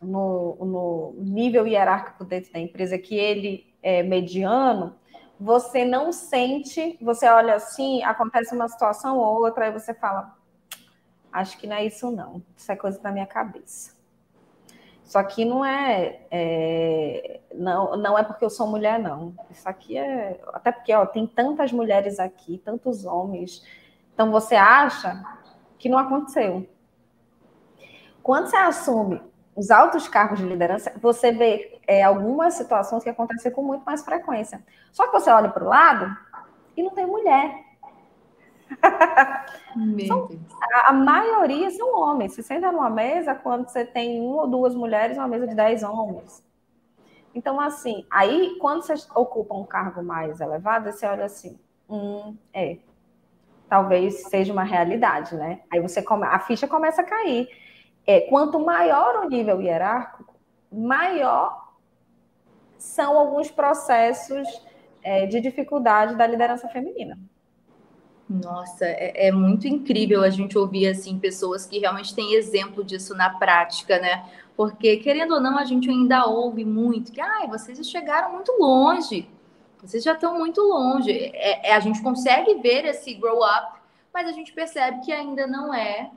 no nível hierárquico dentro da empresa, que ele é mediano, você não sente, você olha assim, acontece uma situação ou outra, aí você fala, acho que não é isso não, isso é coisa da minha cabeça. Só que não é porque eu sou mulher, não. Isso aqui é... Até porque tem tantas mulheres aqui, tantos homens. Então, você acha que não aconteceu. Quando você assume os altos cargos de liderança, você vê algumas situações que acontecem com muito mais frequência. Só que você olha para o lado e não tem mulher. Meu Deus. A maioria são homens. Você senta numa mesa quando você tem 1 ou 2 mulheres, uma mesa de 10 homens. Então, assim, aí quando você ocupa um cargo mais elevado, você olha assim, talvez seja uma realidade, né? Aí a ficha começa a cair. Quanto maior o nível hierárquico, maior são alguns processos de dificuldade da liderança feminina. Nossa, é muito incrível a gente ouvir assim pessoas que realmente têm exemplo disso na prática, né? Porque querendo ou não, a gente ainda ouve muito que, vocês já chegaram muito longe, vocês já estão muito longe. A gente consegue ver esse grow up, mas a gente percebe que ainda não é.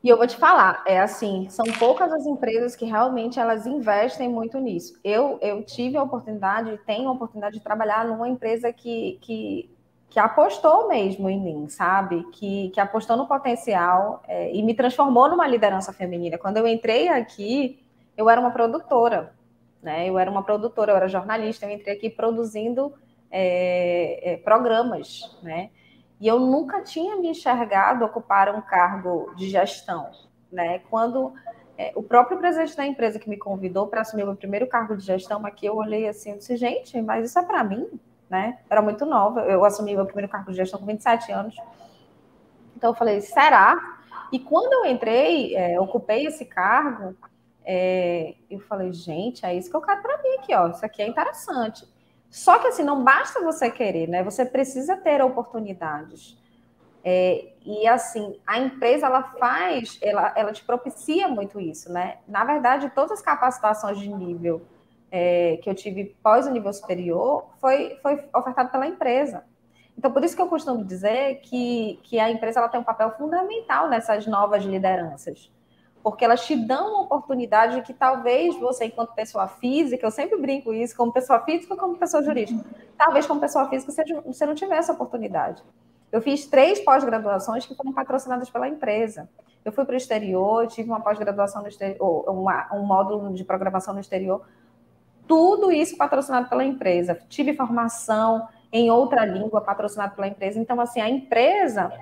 E eu vou te falar, assim, são poucas as empresas que realmente elas investem muito nisso. Eu tive a oportunidade, tenho a oportunidade de trabalhar numa empresa que apostou mesmo em mim, sabe? Que apostou no potencial e me transformou numa liderança feminina. Quando eu entrei aqui, eu era uma produtora, né? Eu era jornalista, eu entrei aqui produzindo programas, né? E eu nunca tinha me enxergado ocupar um cargo de gestão, né? Quando o próprio presidente da empresa que me convidou para assumir o meu primeiro cargo de gestão aqui, eu olhei assim e disse, gente, mas isso é para mim, né? Eu era muito nova, eu assumi meu primeiro cargo de gestão com 27 anos. Então eu falei, será? E quando eu entrei, ocupei esse cargo, eu falei, gente, é isso que eu quero para mim aqui, ó. Isso aqui é interessante. Só que assim, não basta você querer, né? Você precisa ter oportunidades. E assim, a empresa ela te propicia muito isso, né? Na verdade, todas as capacitações de nível que eu tive pós o nível superior foi ofertado pela empresa. Então, por isso que eu costumo dizer que a empresa ela tem um papel fundamental nessas novas lideranças. Porque elas te dão uma oportunidade que talvez você, enquanto pessoa física, eu sempre brinco isso, como pessoa física ou como pessoa jurídica, talvez como pessoa física você não tivesse essa oportunidade. Eu fiz 3 pós-graduações que foram patrocinadas pela empresa. Eu fui para o exterior, tive uma pós-graduação no exterior, um módulo de programação no exterior, tudo isso patrocinado pela empresa. Tive formação em outra língua patrocinado pela empresa. Então, assim, a empresa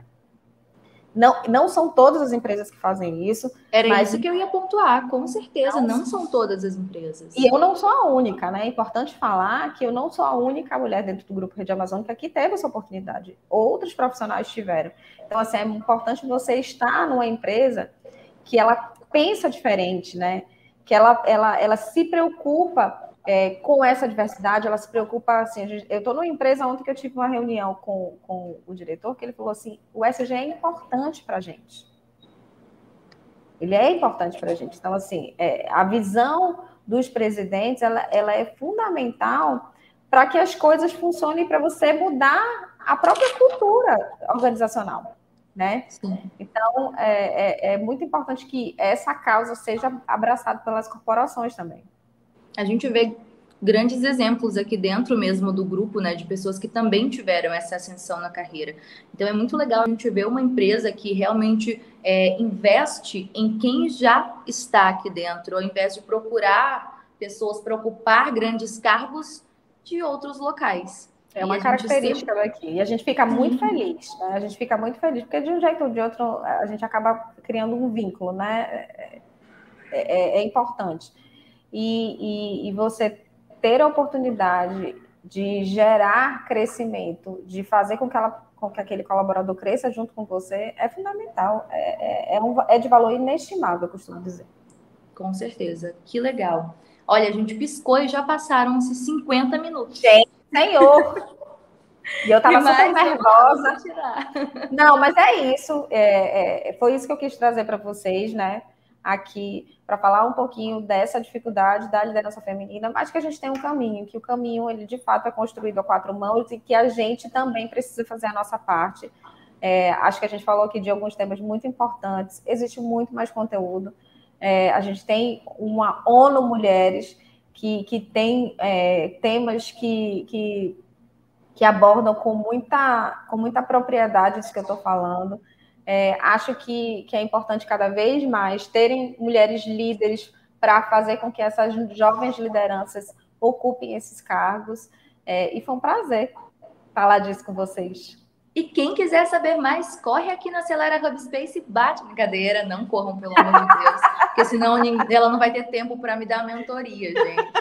não são todas as empresas que fazem isso. Era isso que eu ia pontuar, com certeza, não são todas as empresas. E eu não sou a única, né? É importante falar que eu não sou a única mulher dentro do Grupo Rede Amazônica que teve essa oportunidade. Outros profissionais tiveram. Então, assim, é importante você estar numa empresa que ela pensa diferente, né? Que ela se preocupa com essa diversidade, ela se preocupa, assim, eu estou numa empresa ontem que eu tive uma reunião com o diretor, que ele falou assim, o SG é importante para a gente. Ele é importante para a gente. Então, assim, a visão dos presidentes, ela é fundamental para que as coisas funcionem, para você mudar a própria cultura organizacional, né? Sim. Então, é muito importante que essa causa seja abraçada pelas corporações também. A gente vê grandes exemplos aqui dentro mesmo do grupo, né, de pessoas que também tiveram essa ascensão na carreira. Então é muito legal a gente ver uma empresa que realmente investe em quem já está aqui dentro, ao invés de procurar pessoas para ocupar grandes cargos de outros locais. É uma característica daqui. E a gente fica muito feliz, né? A gente fica muito feliz, porque de um jeito ou de outro a gente acaba criando um vínculo, né? É importante. E você ter a oportunidade de gerar crescimento, de fazer com que aquele colaborador cresça junto com você, é fundamental. É de valor inestimável, eu costumo dizer. Com certeza. Que legal. Olha, a gente piscou e já passaram-se 50 minutos. Gente, senhor! E eu estava super nervosa. Não, mas é isso. Foi isso que eu quis trazer para vocês, né? Aqui, para falar um pouquinho dessa dificuldade da liderança feminina, mas que a gente tem um caminho, que o caminho, ele de fato é construído a 4 mãos e que a gente também precisa fazer a nossa parte. Acho que a gente falou aqui de alguns temas muito importantes, existe muito mais conteúdo. A gente tem uma ONU Mulheres que tem temas que abordam com muita propriedade isso que eu estou falando. Acho que é importante cada vez mais terem mulheres líderes para fazer com que essas jovens lideranças ocupem esses cargos. E foi um prazer falar disso com vocês. E quem quiser saber mais, corre aqui na Acelera Hub Space e bate. Brincadeira, não corram, pelo amor de Deus, porque senão ela não vai ter tempo para me dar mentoria, gente.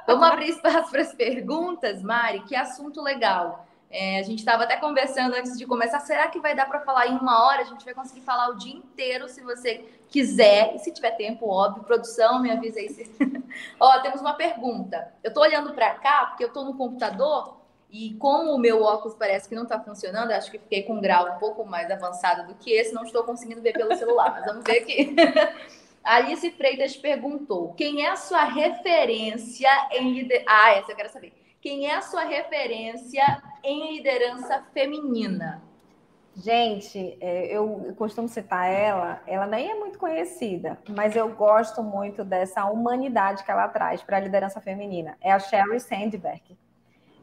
Vamos abrir espaço para as perguntas, Mari? Que assunto legal. A gente estava até conversando antes de começar. Será que vai dar para falar em 1 hora? A gente vai conseguir falar o dia inteiro, se você quiser. E se tiver tempo, óbvio. Produção, me avisa aí. Ó, temos uma pergunta. Eu estou olhando para cá, porque eu estou no computador. E como o meu óculos parece que não está funcionando, acho que fiquei com um grau um pouco mais avançado do que esse. Não estou conseguindo ver pelo celular, mas vamos ver aqui. Alice Freitas perguntou: quem é a sua referência em liderança? Ah, essa eu quero saber. Quem é a sua referência em liderança feminina? Gente, eu costumo citar ela nem é muito conhecida, mas eu gosto muito dessa humanidade que ela traz para a liderança feminina. É a Sheryl Sandberg.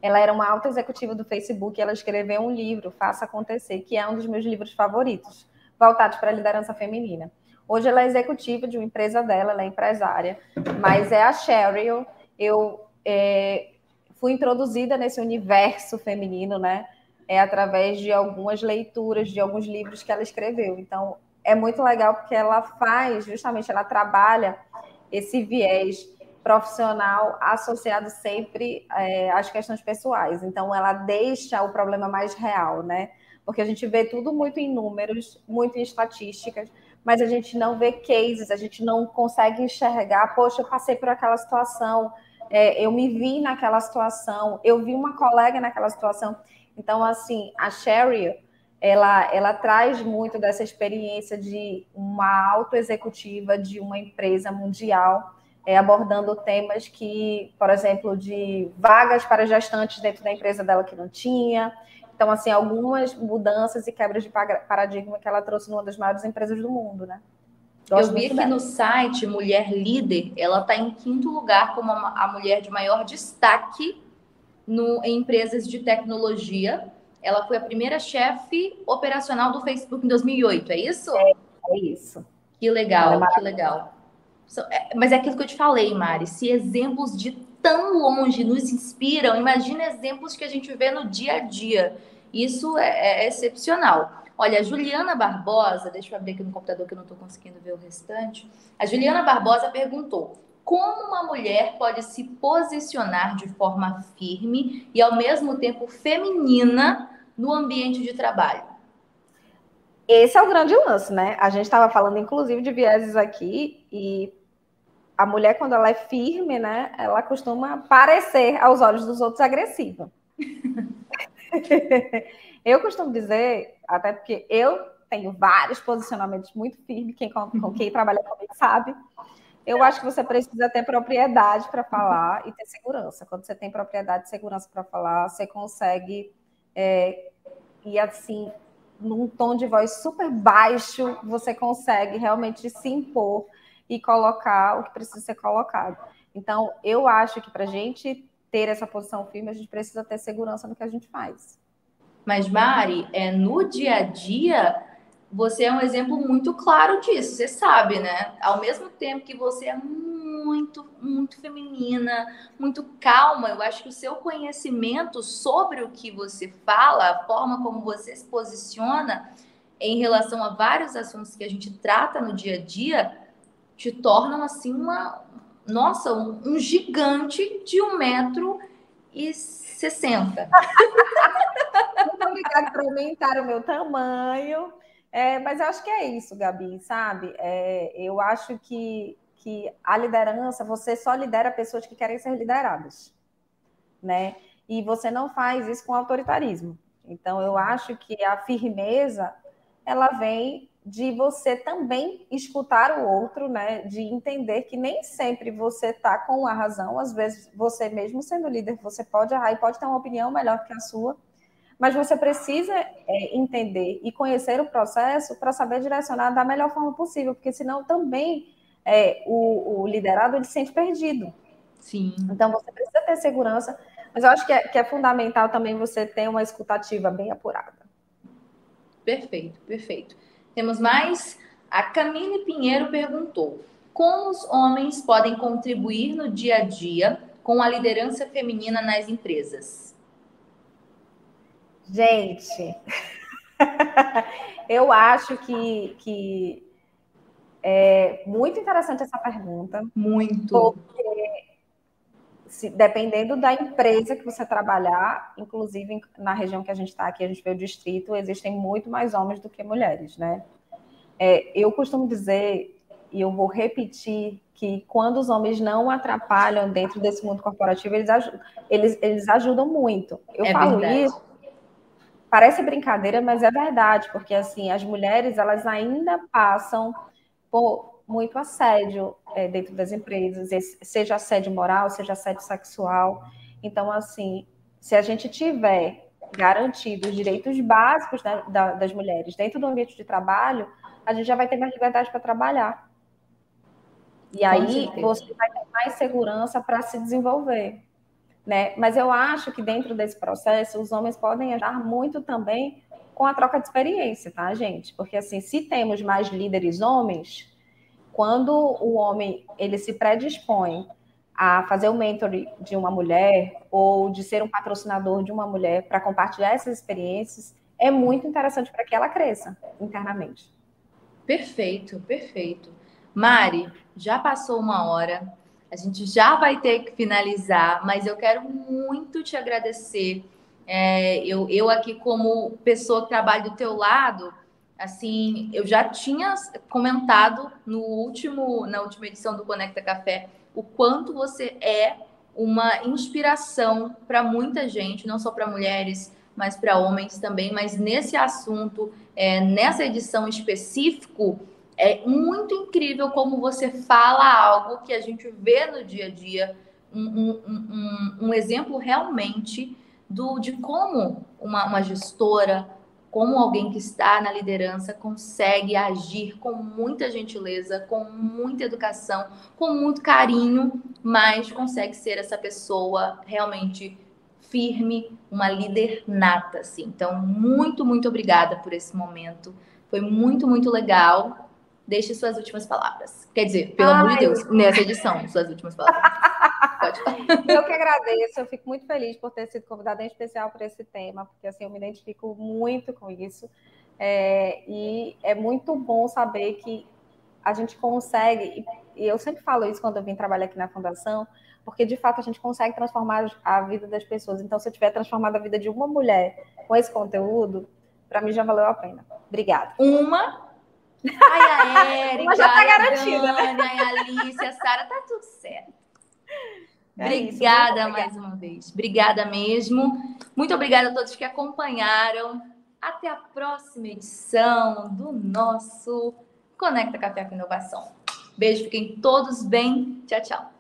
Ela era uma alta executiva do Facebook, ela escreveu um livro, Faça Acontecer, que é um dos meus livros favoritos, voltados para a liderança feminina. Hoje ela é executiva de uma empresa dela, ela é empresária, mas é a Sheryl. Eu fui introduzida nesse universo feminino, né? Através de algumas leituras, de alguns livros que ela escreveu. Então, é muito legal porque ela faz, justamente, ela trabalha esse viés profissional associado sempre às questões pessoais. Então, ela deixa o problema mais real, né? Porque a gente vê tudo muito em números, muito em estatísticas, mas a gente não vê cases, a gente não consegue enxergar, poxa, eu passei por aquela situação, eu me vi naquela situação, eu vi uma colega naquela situação. Então, assim, a Sheryl, ela traz muito dessa experiência de uma auto-executiva de uma empresa mundial, abordando temas que, por exemplo, de vagas para gestantes dentro da empresa dela que não tinha. Então, assim, algumas mudanças e quebras de paradigma que ela trouxe numa das maiores empresas do mundo, né? Eu vi aqui no site Mulher Líder, ela está em 5º lugar como a mulher de maior destaque em empresas de tecnologia. Ela foi a primeira chefe operacional do Facebook em 2008, é isso? É isso. Que legal, que legal. Mas é aquilo que eu te falei, Mari, se exemplos de tão longe nos inspiram, imagina exemplos que a gente vê no dia a dia. Isso é excepcional. Olha, a Juliana Barbosa, deixa eu abrir aqui no computador que eu não estou conseguindo ver o restante. A Juliana Barbosa perguntou: como uma mulher pode se posicionar de forma firme e ao mesmo tempo feminina no ambiente de trabalho? Esse é o grande lance, né? A gente estava falando, inclusive, de vieses aqui, e a mulher, quando ela é firme, né, ela costuma parecer, aos olhos dos outros, agressiva. Eu costumo dizer, até porque eu tenho vários posicionamentos muito firmes, quem trabalha comigo sabe. Eu acho que você precisa ter propriedade para falar e ter segurança. Quando você tem propriedade e segurança para falar, você consegue ir assim, num tom de voz super baixo, você consegue realmente se impor e colocar o que precisa ser colocado. Então, eu acho que para a gente ter essa posição firme, a gente precisa ter segurança no que a gente faz. Mas, Mari, no dia a dia, você é um exemplo muito claro disso, você sabe, né? Ao mesmo tempo que você é muito, muito feminina, muito calma, eu acho que o seu conhecimento sobre o que você fala, a forma como você se posiciona em relação a vários assuntos que a gente trata no dia a dia, te tornam, assim, um gigante de 1,60 m. Muito obrigada por aumentar o meu tamanho. Mas eu acho que é isso, Gabi, sabe? Eu acho que a liderança, você só lidera pessoas que querem ser lideradas, né? E você não faz isso com autoritarismo. Então, eu acho que a firmeza, ela vem de você também escutar o outro, né? De entender que nem sempre você está com a razão. Às vezes, você mesmo sendo líder, você pode errar e pode ter uma opinião melhor que a sua, mas você precisa entender e conhecer o processo para saber direcionar da melhor forma possível, porque senão também o liderado ele se sente perdido. Sim. Então você precisa ter segurança, mas eu acho que é fundamental também você ter uma escutativa bem apurada. Perfeito, perfeito. Temos mais? A Camille Pinheiro perguntou: como os homens podem contribuir no dia a dia com a liderança feminina nas empresas? Gente, eu acho que é muito interessante essa pergunta. Muito. Dependendo da empresa que você trabalhar, inclusive na região que a gente está aqui, a gente vê o distrito, existem muito mais homens do que mulheres, né? Eu costumo dizer, e eu vou repetir, que quando os homens não atrapalham dentro desse mundo corporativo, eles ajudam muito. Eu falo verdade. isso, parece brincadeira, mas é verdade, porque assim, as mulheres, elas ainda passam por muito assédio dentro das empresas, seja assédio moral, seja assédio sexual. Então, assim, se a gente tiver garantido os direitos básicos das mulheres dentro do ambiente de trabalho, a gente já vai ter mais liberdade para trabalhar. E aí você vai ter mais segurança para se desenvolver. Né? Mas eu acho que dentro desse processo, os homens podem ajudar muito também com a troca de experiência, tá, gente? Porque, assim, se temos mais líderes homens, quando o homem ele se predispõe a fazer o mentoring de uma mulher ou de ser um patrocinador de uma mulher para compartilhar essas experiências, é muito interessante para que ela cresça internamente. Perfeito, perfeito. Mari, já passou 1 hora, a gente já vai ter que finalizar, mas eu quero muito te agradecer. Eu aqui, como pessoa que trabalha do teu lado, assim, eu já tinha comentado na última edição do Conecta Café o quanto você é uma inspiração para muita gente, não só para mulheres, mas para homens também. Mas nesse assunto, nessa edição específico, é muito incrível como você fala algo que a gente vê no dia a dia, um exemplo realmente de como uma gestora, como alguém que está na liderança consegue agir com muita gentileza, com muita educação, com muito carinho, mas consegue ser essa pessoa realmente firme, uma líder nata, assim. Então, muito, muito obrigada por esse momento. Foi muito, muito legal. Deixe suas últimas palavras. Quer dizer, pelo amor de Deus, nessa edição, suas últimas palavras. Pode falar. Eu que agradeço, eu fico muito feliz por ter sido convidada em especial por esse tema, porque assim, eu me identifico muito com isso. E é muito bom saber que a gente consegue, e eu sempre falo isso quando eu vim trabalhar aqui na Fundação, porque de fato a gente consegue transformar a vida das pessoas. Então, se eu tiver transformado a vida de uma mulher com esse conteúdo, para mim já valeu a pena. Obrigada. Ai, a Érica, já tá garantida, Dani, né? a Alice, a Sara, tá tudo certo. Obrigada mais uma vez. Obrigada mesmo. Muito obrigada a todos que acompanharam. Até a próxima edição do nosso Conecta Café com Inovação. Beijo, fiquem todos bem. Tchau, tchau.